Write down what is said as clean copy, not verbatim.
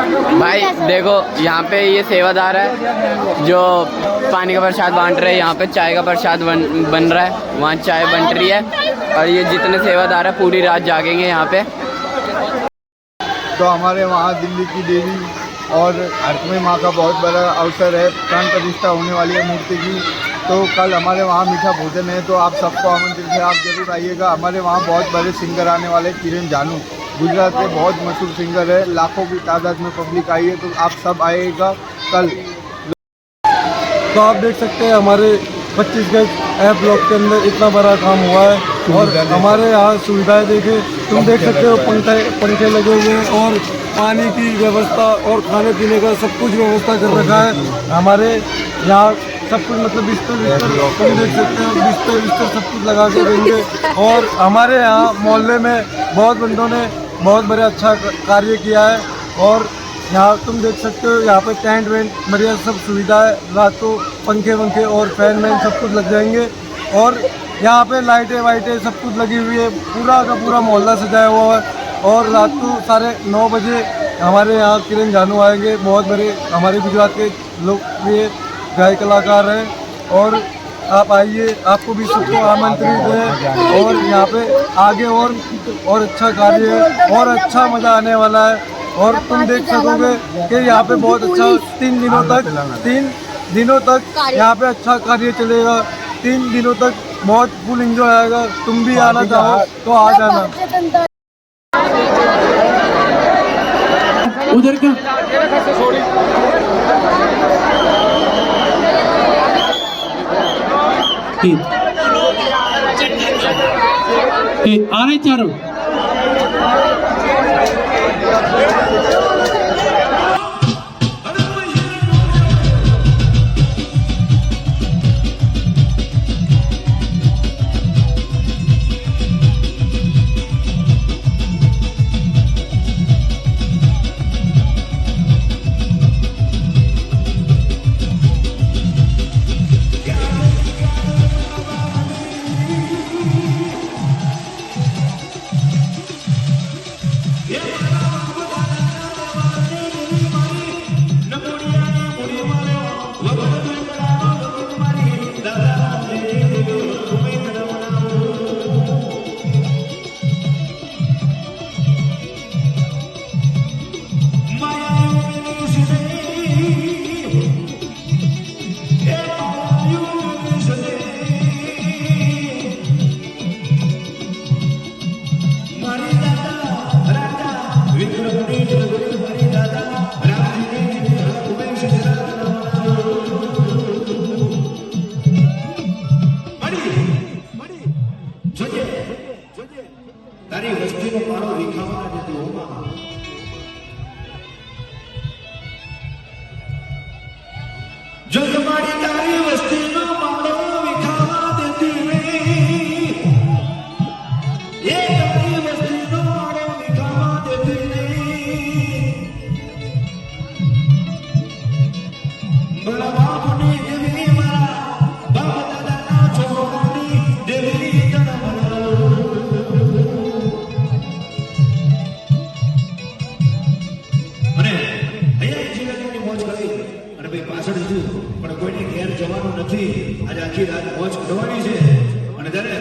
भाई देखो यहाँ पे ये सेवादार है जो पानी का प्रसाद बांट रहे हैं। यहाँ पे चाय का प्रसाद बन रहा है, वहाँ चाय बन रही है और ये जितने सेवादार है पूरी रात जागेंगे यहाँ पे। तो हमारे वहाँ दिल्ली की देवी और हरकमी माँ का बहुत बड़ा अवसर है, प्राण प्रतिष्ठा होने वाली है मूर्ति की। तो कल हमारे वहाँ मीठा भोजन है, तो आप सबको आमंत्रित है, आप जरूर आइएगा। हमारे वहाँ बहुत बड़े सिंगर आने वाले, किरण जानू गुजरात के बहुत मशहूर सिंगर है, लाखों की तादाद में पब्लिक आई है, तो आप सब आइएगा कल। तो आप देख सकते हैं हमारे 25 गज ए ब्लॉक के अंदर इतना बड़ा काम हुआ है और हमारे यहाँ सुविधाएं देखे, तुम देख सकते हो पंखे लगे हुए हैं और पानी की व्यवस्था और खाने पीने का सब कुछ व्यवस्था कर रखा है। हमारे यहाँ सब कुछ मतलब बिस्तर तुम देख सकते हो, बिस्तर सब कुछ लगा के देंगे। और हमारे यहाँ मोहल्ले में बहुत बंदों ने बहुत बड़े अच्छा कार्य किया है और यहाँ तुम देख सकते हो, यहाँ पे टेंट वेंट बढ़िया सब सुविधा है, रात को पंखे वंखे और फैन वैन सब कुछ लग जाएंगे और यहाँ पे लाइटें वाइटें सब कुछ लगी हुई है, पूरा का पूरा मोहल्ला सजाया हुआ है। और रात को 9:30 बजे हमारे यहाँ किरण जानू आएंगे, बहुत बड़े हमारे गुजरात के लोग ये गायक कलाकार हैं और आप आइए, आपको भी सबको आमंत्रित है। और यहाँ पे आगे और अच्छा कार्य है और अच्छा मज़ा आने वाला है और तुम देख सकोगे कि यहाँ पे बहुत अच्छा 3 दिनों तक यहाँ पे अच्छा कार्य चलेगा। 3 दिनों तक बहुत फुल एंजॉय आएगा। तुम भी आना चाहो तो आ जाना। उधर का आ रहे चारों તારી વસ્તીનો મારો વિખાવા નથી હોમાં જો તમારી તારી વસ્તીનો મારો વિખાવા દેતી નહીં એ તારી વસ્તીનો મારો વિખાવા દેતી નહીં મારા બાપની દેવી મારા બાપ દાદાના છોકરાની દેવી પણ કોઈને ઘેર જવાનું નથી, આજે આખી રાત મોજ કરવાની છે અને ત્યારે